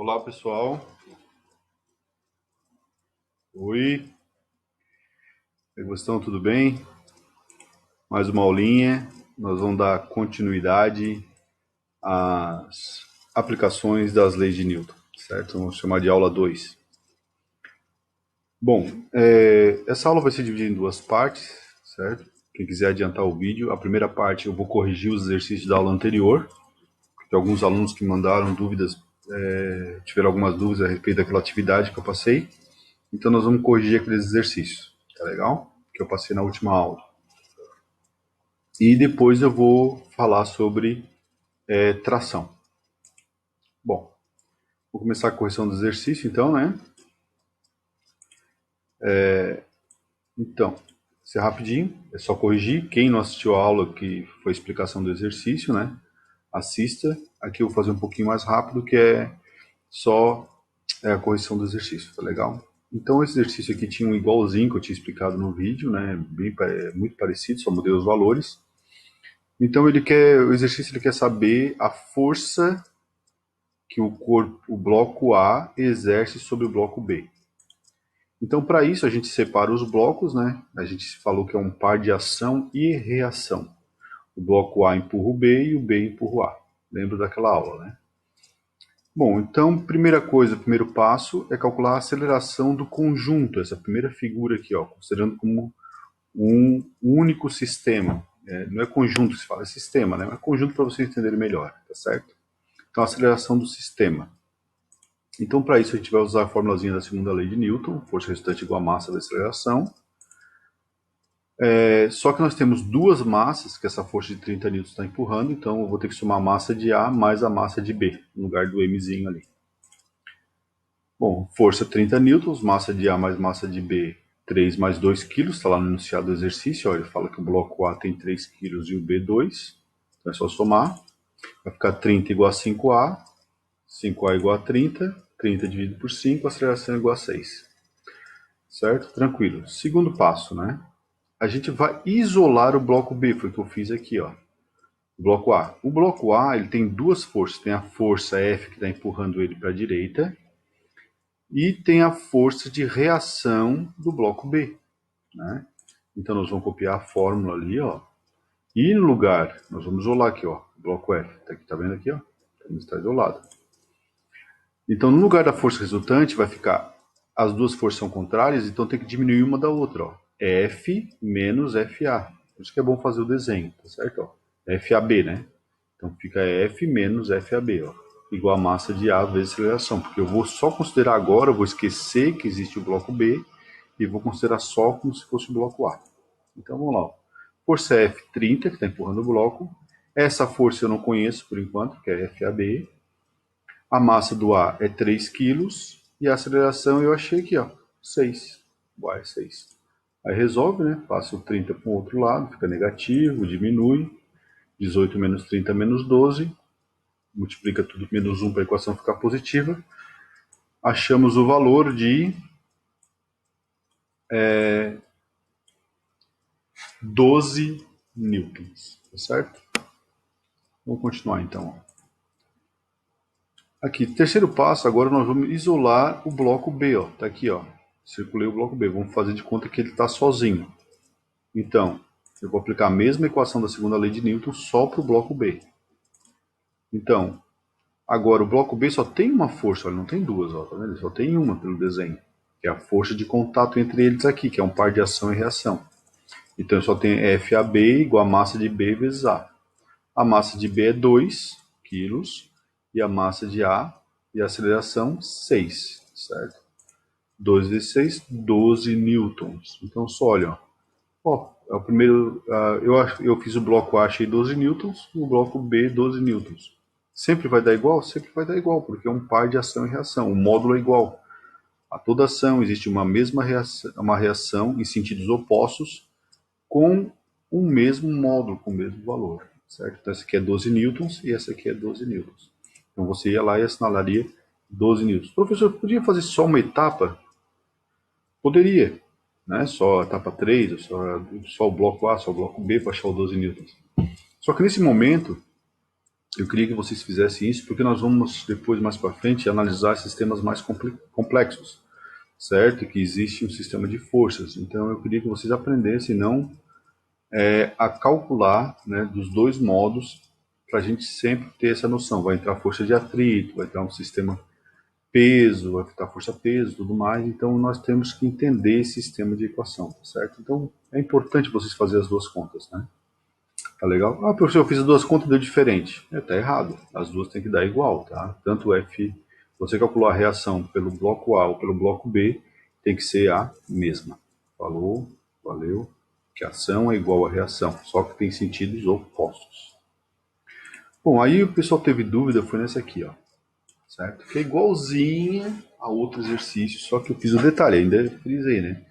Olá, pessoal. Oi, como é que estão? Tudo bem? Mais uma aulinha. Nós vamos dar continuidade às aplicações das leis de Newton, certo? Vamos chamar de aula 2. Bom, essa aula vai ser dividida em duas partes, certo? Quem quiser adiantar o vídeo, a primeira parte eu vou corrigir os exercícios da aula anterior, porque alguns alunos que mandaram dúvidas, tiveram algumas dúvidas a respeito daquela atividade que eu passei. Então nós vamos corrigir aqueles exercícios, tá legal? Que eu passei na última aula. E depois eu vou falar sobre tração. Bom, vou começar a correção do exercício então, né? Então, isso é rapidinho, é só corrigir. Quem não assistiu a aula que foi a explicação do exercício, né? Assista. Aqui eu vou fazer um pouquinho mais rápido, que é só a correção do exercício, tá legal? Então esse exercício aqui tinha um igualzinho que eu tinha explicado no vídeo, né? Muito parecido, só mudei os valores. Então o exercício ele quer saber a força que o bloco A exerce sobre o bloco B. Então, para isso, a gente separa os blocos, né? A gente falou que é um par de ação e reação. O bloco A empurra o B e o B empurra o A. Lembra daquela aula, né? Bom, então, primeira coisa, primeiro passo é calcular a aceleração do conjunto, essa primeira figura aqui, ó, considerando como um único sistema. Não é conjunto que se fala, é sistema, né? É conjunto para vocês entenderem melhor, tá certo? Então, a aceleração do sistema. Então, para isso, a gente vai usar a formulazinha da segunda lei de Newton, força resultante igual a massa da aceleração. Só que nós temos duas massas que essa força de 30 newtons está empurrando, então eu vou ter que somar a massa de A mais a massa de B, no lugar do Mzinho ali. Bom, força 30 newtons, massa de A mais massa de B, 3 mais 2 kg, está lá no enunciado do exercício, ó, ele fala que o bloco A tem 3 kg e o B 2, então é só somar, vai ficar 30 igual a 5A, 5A igual a 30, 30 dividido por 5, a aceleração é igual a 6. Certo? Tranquilo. Segundo passo, né? A gente vai isolar o bloco B, foi o que eu fiz aqui, ó. O bloco A. O bloco A ele tem duas forças. Tem a força F que está empurrando ele para a direita e tem a força de reação do bloco B, né? Então nós vamos copiar a fórmula ali, ó. E no lugar, nós vamos isolar aqui, ó. O bloco F, tá vendo aqui, ó? Está isolado. Então no lugar da força resultante vai ficar, as duas forças são contrárias, então tem que diminuir uma da outra, ó. F menos FA. Por isso que é bom fazer o desenho, tá certo? Ó. FAB, né? Então fica F menos FAB, ó, igual a massa de A vezes aceleração, porque eu vou só considerar agora, eu vou esquecer que existe o bloco B e vou considerar só como se fosse o bloco A. Então vamos lá. Ó. Força F 30, que está empurrando o bloco. Essa força eu não conheço por enquanto, que é FAB. A massa do A é 3 kg e a aceleração eu achei aqui, ó, 6. Uai, 6. Aí resolve, né? Passa o 30 para o outro lado, fica negativo, diminui. 18 menos 30 menos 12. Multiplica tudo menos 1 para a equação ficar positiva. Achamos o valor de 12 newtons, tá certo? Vamos continuar então. Aqui, terceiro passo, agora nós vamos isolar o bloco B, ó. Tá aqui, ó. Circulei o bloco B. Vamos fazer de conta que ele está sozinho. Então, eu vou aplicar a mesma equação da segunda lei de Newton só para o bloco B. Então, agora o bloco B só tem uma força, olha, não tem duas, ó, tá vendo? Só tem uma pelo desenho, que é a força de contato entre eles aqui, que é um par de ação e reação. Então, eu só tenho FAB igual a massa de B vezes A. A massa de B é 2 quilos e a massa de A e a aceleração 6, certo? 2 vezes 6, 12 newtons. Então, só olha, ó, é o primeiro, eu fiz o bloco A, achei 12 newtons, o bloco B, 12 newtons. Sempre vai dar igual? Sempre vai dar igual, porque é um par de ação e reação. O módulo é igual. A toda ação existe uma reação em sentidos opostos com o mesmo módulo, com o mesmo valor, certo? Então essa aqui é 12 newtons e essa aqui é 12 newtons. Então você ia lá e assinalaria 12 newtons. Professor, podia fazer só uma etapa? Poderia, né? Só a etapa 3, só o bloco A, só o bloco B para achar o 12 newtons. Só que nesse momento Eu queria que vocês fizessem isso, porque nós vamos depois, mais para frente, analisar sistemas mais complexos, certo? Que existe um sistema de forças. Então eu queria que vocês aprendessem não a calcular, né, dos dois modos, para a gente sempre ter essa noção. Vai entrar força de atrito, vai entrar um sistema peso, vai entrar força-peso, tudo mais. Então nós temos que entender esse sistema de equação, certo? Então é importante vocês fazerem as duas contas, né? Tá legal? Ah, professor, eu fiz as duas contas e deu diferente. Tá errado. As duas têm que dar igual, tá? Tanto o F, você calculou a reação pelo bloco A ou pelo bloco B, tem que ser a mesma. Falou, valeu. Que a ação é igual à reação, só que tem sentidos opostos. Bom, aí o pessoal teve dúvida, foi nessa aqui, ó. Certo? Que é igualzinha a outro exercício, só que eu fiz o detalhe, ainda frisei, né?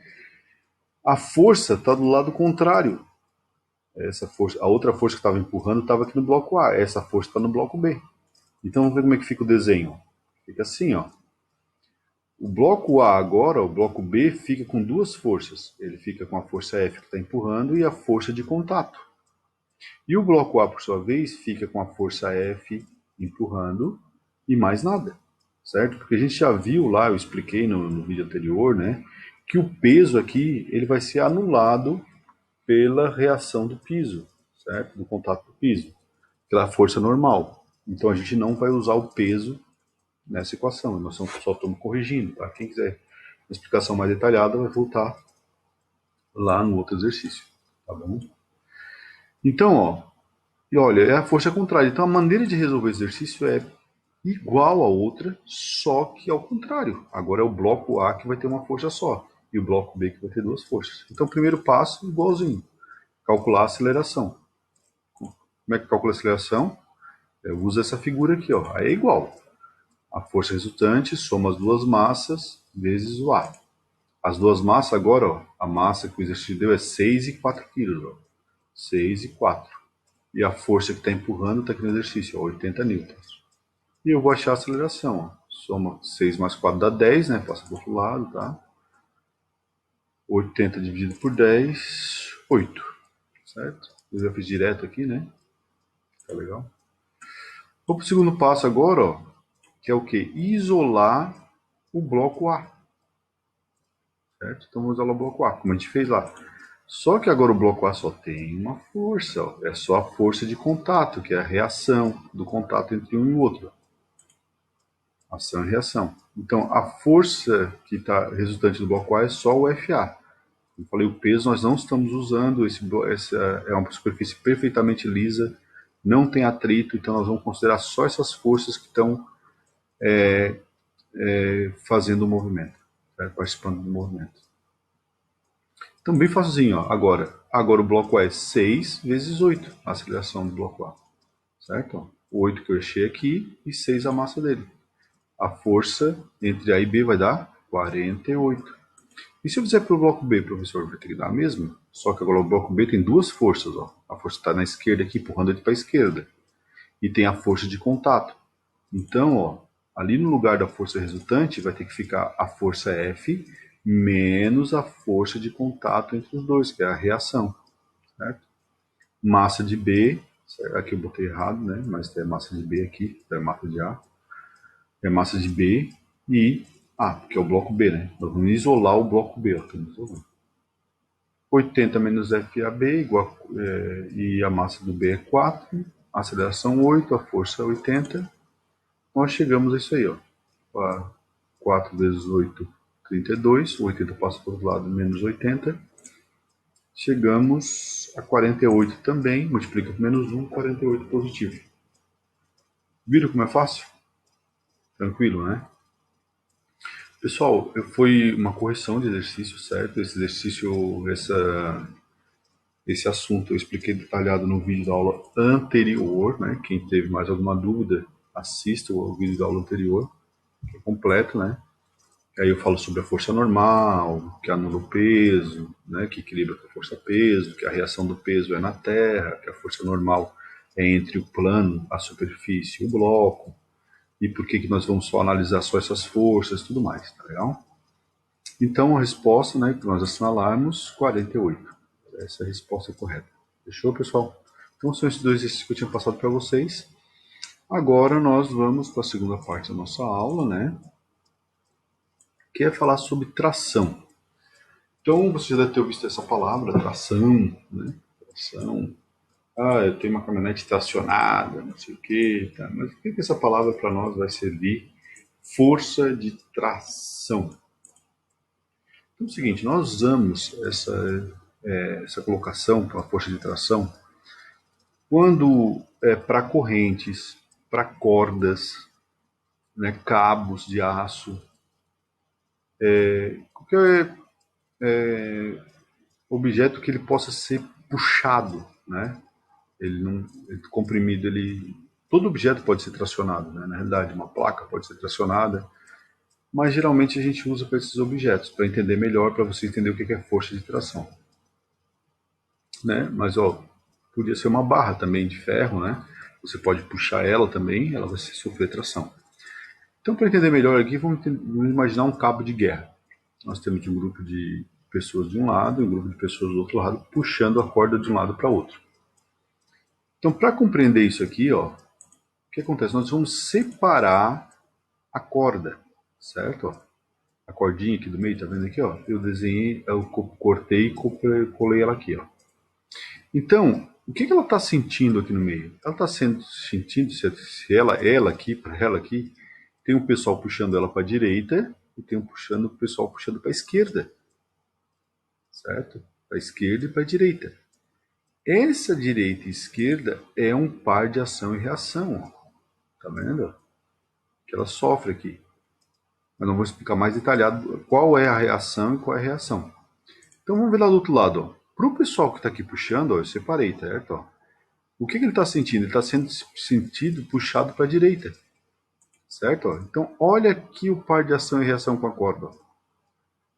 A força está do lado contrário. Essa força, a outra força que estava empurrando estava aqui no bloco A, essa força está no bloco B. Então vamos ver como é que fica o desenho. Fica assim, ó. O bloco A agora, o bloco B, fica com duas forças. Ele fica com a força F que está empurrando e a força de contato. E o bloco A, por sua vez, fica com a força F empurrando e mais nada, certo? Porque a gente já viu lá, eu expliquei no vídeo anterior, né, que o peso aqui ele vai ser anulado pela reação do piso, certo? Do contato do piso, pela força normal. Então a gente não vai usar o peso nessa equação, nós só estamos corrigindo. Tá? Quem quiser uma explicação mais detalhada vai voltar lá no outro exercício, tá bom? Então, ó, e olha, é a força contrária. Então a maneira de resolver o exercício é igual a outra, só que ao contrário. Agora é o bloco A que vai ter uma força só e o bloco B que vai ter duas forças. Então o primeiro passo, igualzinho, calcular a aceleração. Como é que calcula a aceleração? Eu uso essa figura aqui, ó. Aí é igual. A força resultante soma as duas massas vezes o A. As duas massas agora, ó, a massa que o exercício deu é 6 e 4 quilos. Ó. 6 e 4. E a força que está empurrando está aqui no exercício, ó, 80 newtons. E eu vou achar a aceleração. Ó. Soma 6 mais 4 dá 10, né? Passa do outro lado, tá? 80 dividido por 10, 8. Certo? Eu já fiz direto aqui, né? Tá legal? Vou para o segundo passo agora, ó, que é o que? Isolar o bloco A. Certo? Então vamos isolar o bloco A, como a gente fez lá. Só que agora o bloco A só tem uma força, ó. É só a força de contato, que é a reação do contato entre um e o outro. Ação e reação. Então a força que está resultante do bloco A é só o FA. Eu falei, o peso nós não estamos usando, essa é uma superfície perfeitamente lisa, não tem atrito, então nós vamos considerar só essas forças que estão fazendo o movimento, participando do movimento. Então, bem facilzinho, ó. Agora o bloco A é 6 vezes 8, a aceleração do bloco A, certo? 8 que eu achei aqui e 6 a massa dele. A força entre A e B vai dar 48. E se eu fizer para o bloco B, professor, vai ter que dar a mesma? Só que agora o bloco B tem duas forças, ó. A força está na esquerda aqui, empurrando ele para a esquerda. E tem a força de contato. Então, ó, ali no lugar da força resultante vai ter que ficar a força F menos a força de contato entre os dois, que é a reação. Certo? Massa de B, aqui eu botei errado, né? Mas é massa de B aqui, é massa de A. É massa de B e A, que é o bloco B, né? Nós vamos isolar o bloco B, ó. 80 menos FAB igual e a massa do B é 4, a aceleração 8, a força é 80. Nós chegamos a isso aí, ó. 4 vezes 8, 32. O 80 passa para o outro lado, menos 80. Chegamos a 48 também. Multiplica por menos 1, 48 positivo. Viram como é fácil? Tranquilo, né? Pessoal, foi uma correção de exercício, certo? Esse exercício, esse assunto eu expliquei detalhado no vídeo da aula anterior, né? Quem teve mais alguma dúvida, assista o vídeo da aula anterior, que é completo, né? Aí eu falo sobre a força normal, que anula o peso, né, que equilibra com a força-peso, que a reação do peso é na Terra, que a força normal é entre o plano, a superfície e o bloco, e por que nós vamos só analisar só essas forças e tudo mais, tá legal? Então a resposta, né, que nós assinalarmos, 48. Essa é a resposta correta. Fechou, pessoal? Então são esses dois exercícios que eu tinha passado para vocês. Agora nós vamos para a segunda parte da nossa aula, né? Que é falar sobre tração. Então você já deve ter visto essa palavra, tração, né? Tração. Ah, eu tenho uma caminhonete tracionada, não sei o quê, tá? Mas o que essa palavra para nós vai servir? Força de tração. Então é o seguinte, nós usamos essa colocação para a força de tração quando é para correntes, para cordas, né, cabos de aço, qualquer objeto que ele possa ser puxado, né? Ele não, comprimido, ele todo objeto pode ser tracionado, né? Na realidade, uma placa pode ser tracionada, mas geralmente a gente usa para esses objetos para entender melhor, para você entender o que é força de tração, né? Mas ó, podia ser uma barra também de ferro, né? Você pode puxar ela também, ela vai sofrer tração. Então, para entender melhor aqui, vamos imaginar um cabo de guerra. Nós temos um grupo de pessoas de um lado e um grupo de pessoas do outro lado puxando a corda de um lado para outro. Então, para compreender isso aqui, ó, o que acontece? Nós vamos separar a corda, certo? Ó, a cordinha aqui do meio, tá vendo aqui? Ó? Eu desenhei, eu cortei e colei ela aqui. Ó. Então, o que ela está sentindo aqui no meio? Ela está sentindo se ela aqui, para ela aqui, tem um pessoal puxando ela para a direita e tem um pessoal puxando para a esquerda, certo? Para a esquerda e para a direita. Essa direita e esquerda é um par de ação e reação, ó. Tá vendo? Que ela sofre aqui. Mas não vou explicar mais detalhado qual é a reação e qual é a reação. Então vamos ver lá do outro lado. Para o pessoal que está aqui puxando, ó, eu separei, certo? Ó. O que ele está sentindo? Ele está sendo sentido puxado para a direita, certo? Ó. Então olha aqui o par de ação e reação com a corda. Ó.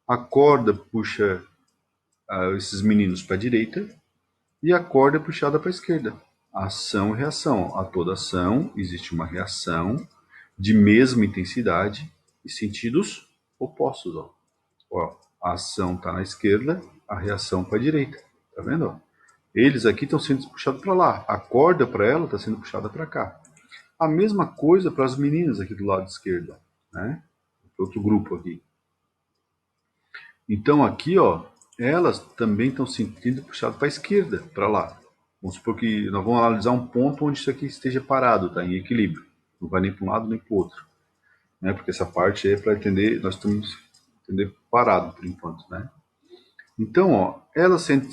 A corda puxa esses meninos para a direita e a corda é puxada para a esquerda. Ação e reação. A toda ação existe uma reação de mesma intensidade e sentidos opostos. Ó. Ó, a ação está na esquerda, a reação para a direita. Tá vendo? Ó? Eles aqui estão sendo puxados para lá. A corda para ela está sendo puxada para cá. A mesma coisa para as meninas aqui do lado esquerdo, né? Outro grupo aqui. Então aqui, ó, elas também estão sentindo puxado para a esquerda, para lá. Vamos supor que nós vamos analisar um ponto onde isso aqui esteja parado, tá? Em equilíbrio. Não vai nem para um lado nem para o outro, né? Porque essa parte é para entender, nós estamos entender parado por enquanto, né? Então, ó, ela sendo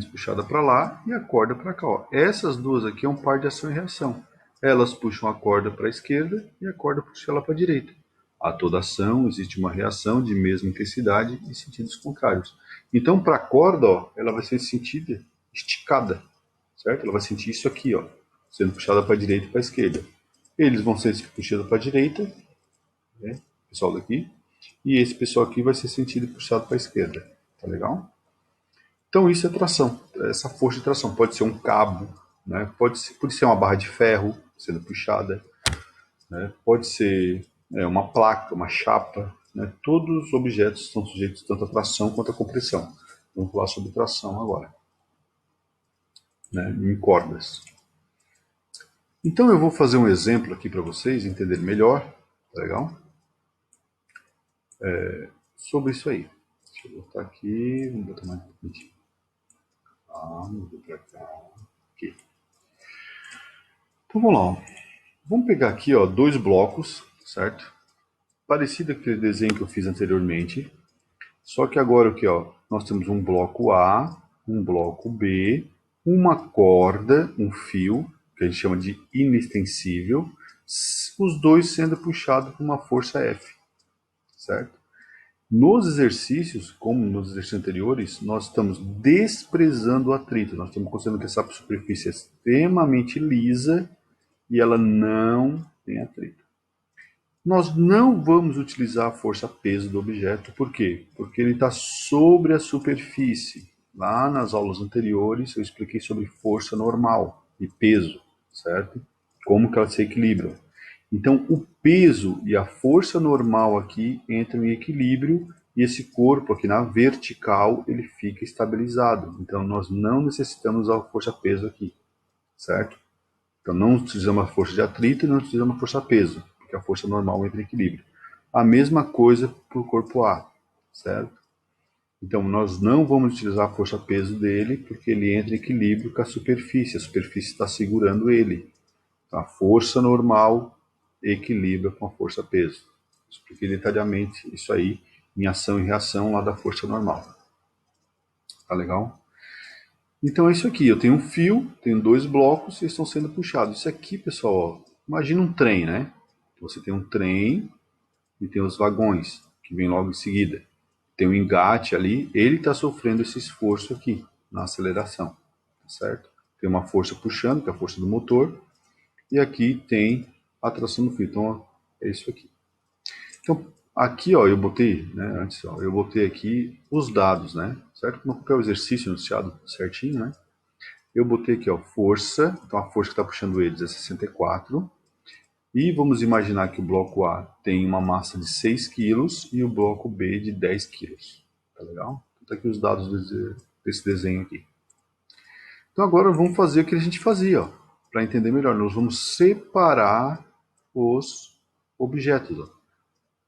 puxada para lá e a corda para cá. Ó. Essas duas aqui é um par de ação e reação. Elas puxam a corda para a esquerda e a corda puxa ela para a direita. A toda ação existe uma reação de mesma intensidade e sentidos contrários. Então, para a corda, ó, ela vai ser sentida esticada, certo? Ela vai sentir isso aqui, ó, sendo puxada para a direita e para a esquerda. Eles vão ser puxados para a direita, né? O pessoal daqui, e esse pessoal aqui vai ser sentido puxado para a esquerda. Tá legal? Então isso é tração, essa força de tração. Pode ser um cabo, né? Pode ser uma barra de ferro sendo puxada, né? Pode ser uma placa, uma chapa. Né? Todos os objetos estão sujeitos tanto à tração quanto à compressão. Vamos falar sobre tração agora, né? Em cordas. Então eu vou fazer um exemplo aqui para vocês entenderem melhor, tá legal? Sobre isso aí. Deixa eu botar aqui, vamos botar mais um pouquinho. Vamos ver para cá. Aqui. Então vamos lá. Vamos pegar aqui, ó, dois blocos, certo? Parecido com aquele desenho que eu fiz anteriormente, só que agora aqui, ó, nós temos um bloco A, um bloco B, uma corda, um fio, que a gente chama de inextensível, os dois sendo puxados por uma força F, certo? Nos exercícios, como nos exercícios anteriores, nós estamos desprezando o atrito, nós estamos considerando que essa superfície é extremamente lisa e ela não tem atrito. Nós não vamos utilizar a força-peso do objeto, por quê? Porque ele está sobre a superfície. Lá nas aulas anteriores eu expliquei sobre força normal e peso, certo? Como que elas se equilibram. Então o peso e a força normal aqui entram em equilíbrio e esse corpo aqui na vertical ele fica estabilizado. Então nós não necessitamos usar a força-peso aqui, certo? Então não utilizamos a força de atrito e não utilizamos a força-peso, porque a força normal entra em equilíbrio. A mesma coisa para o corpo A, certo? Então nós não vamos utilizar a força-peso dele, porque ele entra em equilíbrio com a superfície está segurando ele. Então, a força normal equilibra com a força-peso. Expliquei detalhadamente isso aí em ação e reação lá da força normal. Tá legal? Então é isso aqui, eu tenho um fio, tenho dois blocos e estão sendo puxados. Isso aqui, pessoal, ó, imagina um trem, né? Você tem um trem e tem os vagões, que vem logo em seguida. Tem um engate ali, ele está sofrendo esse esforço aqui, na aceleração, tá certo? Tem uma força puxando, que é a força do motor, e aqui tem a tração do fio. Então, ó, é isso aqui. Então, aqui, ó, eu botei, né, antes, ó, eu botei aqui os dados, né, certo? No papel exercício anunciado certinho, né? Eu botei aqui, ó, força, então a força que está puxando eles é 64. E vamos imaginar que o bloco A tem uma massa de 6 quilos e o bloco B de 10 quilos. Tá legal? Então tá aqui os dados desse desenho aqui. Então agora vamos fazer o que a gente fazia, para entender melhor. Nós vamos separar os objetos. Ó.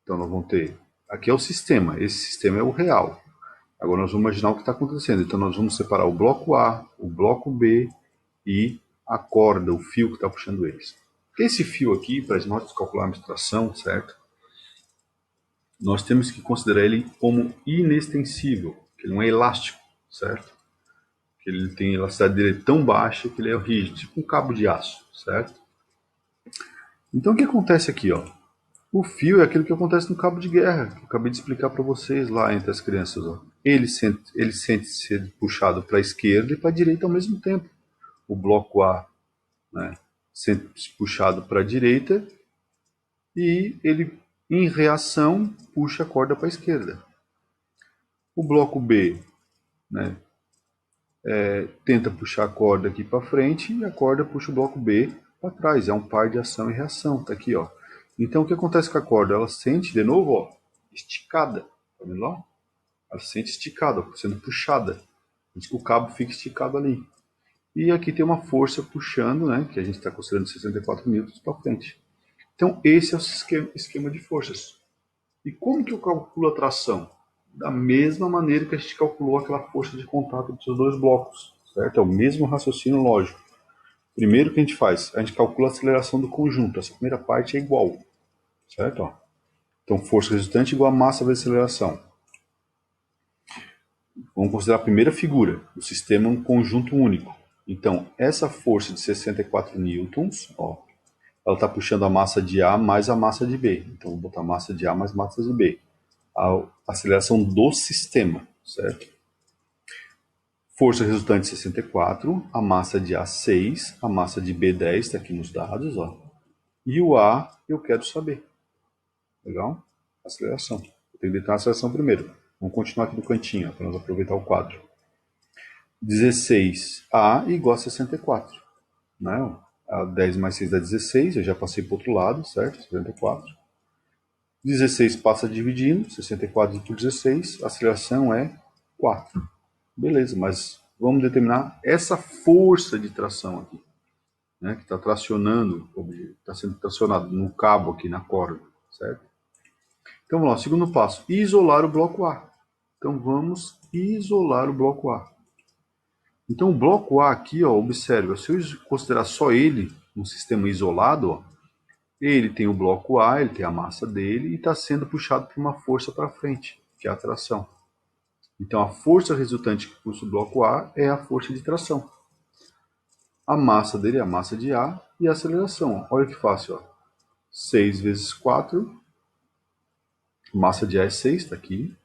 Então nós vamos ter, aqui é o sistema, esse sistema é o real. Agora nós vamos imaginar o que está acontecendo. Então nós vamos separar o bloco A, o bloco B e a corda, o fio que está puxando eles. Esse fio aqui, para nós calcularmos tração, certo? Nós temos que considerar ele como inextensível, que ele não é elástico, certo? Que ele tem a elasticidade dele tão baixa que ele é rígido, tipo um cabo de aço, certo? Então o que acontece aqui, ó? O fio é aquilo que acontece no cabo de guerra, que eu acabei de explicar para vocês lá entre as crianças. Ó. Ele sente ser puxado para a esquerda e para a direita ao mesmo tempo. O bloco A, né, sente puxado para a direita e ele, em reação, puxa a corda para a esquerda. O bloco B, né, tenta puxar a corda aqui para frente e a corda puxa o bloco B para trás. É um par de ação e reação. Tá aqui, ó. Então o que acontece com a corda? Ela sente de novo, ó, esticada. Tá vendo lá? Ela se sente esticada, ó, sendo puxada. Diz que o cabo fica esticado ali. E aqui tem uma força puxando, né, que a gente está considerando 64 newtons para frente. Então esse é o esquema de forças. E como que eu calculo a tração? Da mesma maneira que a gente calculou aquela força de contato dos dois blocos, certo? É o mesmo raciocínio lógico. Primeiro que a gente faz, a gente calcula a aceleração do conjunto. Essa primeira parte é igual, certo? Ó. Então, força resultante igual a massa vezes aceleração. Vamos considerar a primeira figura. O sistema é um conjunto único. Então, essa força de 64 newtons, ó, ela está puxando a massa de A mais a massa de B. Então, vou botar massa de A mais massa de B. A aceleração do sistema, certo? Força resultante 64, a massa de A 6, a massa de B 10, está aqui nos dados, ó. E o A eu quero saber. Legal? Aceleração. Eu tenho que determinar a aceleração primeiro. Vamos continuar aqui no cantinho, para nós aproveitar o quadro. 16A igual a 64. Né? A 10 mais 6 dá 16, eu já passei para o outro lado, certo? 64. 16 passa dividindo, 64 por 16, a aceleração é 4. Beleza, mas vamos determinar essa força de tração aqui, né, que está tracionando, está sendo tracionado no cabo aqui na corda, certo? Então vamos lá, segundo passo, isolar o bloco A. Então vamos isolar o bloco A. Então o bloco A aqui, ó, observa, se eu considerar só ele um sistema isolado, ó, ele tem o bloco A, ele tem a massa dele e está sendo puxado por uma força para frente, que é a tração. Então a força resultante que puxa o bloco A é a força de tração. A massa dele é a massa de A e a aceleração. Olha que fácil, ó. 6 vezes 4, massa de A é 6, está aqui.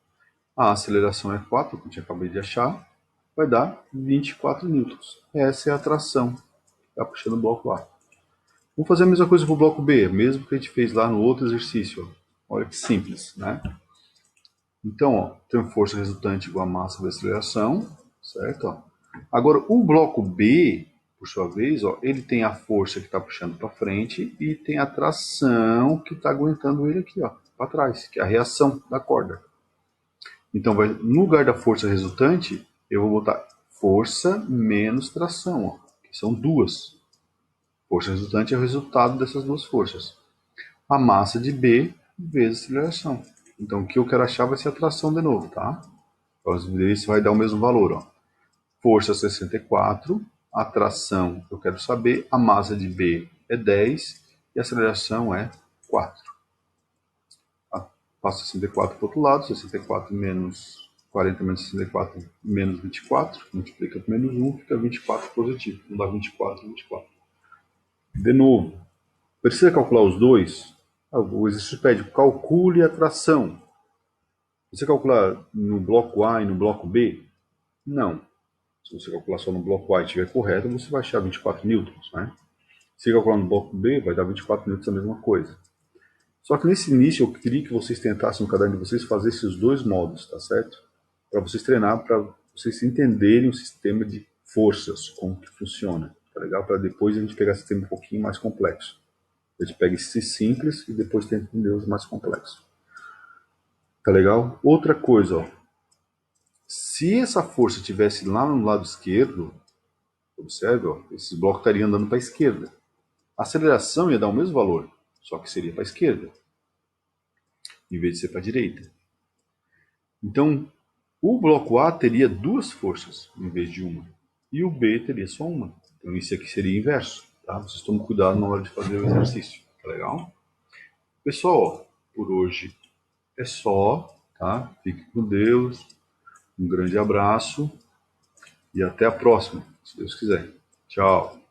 A aceleração é 4, que a gente acabei de achar, vai dar 24 newtons. Essa é a tração que está puxando o bloco A. Vamos fazer a mesma coisa para o bloco B, mesmo que a gente fez lá no outro exercício. Ó. Olha que simples, né? Então, ó, tem força resultante igual a massa vezes aceleração, certo? Ó. Agora, o bloco B, por sua vez, ó, ele tem a força que está puxando para frente e tem a tração que está aguentando ele aqui, ó, para trás, que é a reação da corda. Então, no lugar da força resultante, eu vou botar força menos tração, ó, que são duas. Força resultante é o resultado dessas duas forças. A massa de B vezes a aceleração. Então, o que eu quero achar vai ser a tração de novo, tá? Então, isso vai dar o mesmo valor, ó. Força 64, a tração eu quero saber, a massa de B é 10 e a aceleração é 4. Passo 64 para o outro lado, 64 menos 40 menos 64 menos 24, multiplica por menos 1, fica 24 positivo, não dá 24, 24. De novo, precisa calcular os dois? O exercício pede, calcule a tração. Você calcular no bloco A e no bloco B? Não. Se você calcular só no bloco A e estiver correto, você vai achar 24 newtons, né? Se calcular no bloco B, vai dar 24 newtons a mesma coisa. Só que nesse início eu queria que vocês tentassem no caderno de vocês fazer esses dois modos, tá certo? Para vocês treinar, para vocês entenderem o sistema de forças, como que funciona, tá legal? Para depois a gente pegar sistema um pouquinho mais complexo. A gente pega esses simples e depois tenta entender os mais complexos. Tá legal? Outra coisa, ó. Se essa força estivesse lá no lado esquerdo, observe, ó, esses blocos estariam andando para a esquerda. A aceleração ia dar o mesmo valor, só que seria para a esquerda, em vez de ser para a direita. Então, o bloco A teria duas forças, em vez de uma, e o B teria só uma. Então, isso aqui seria inverso. Tá? Vocês tomem cuidado na hora de fazer o exercício. Tá legal? Pessoal, por hoje é só. Tá? Fique com Deus. Um grande abraço e até a próxima, se Deus quiser. Tchau.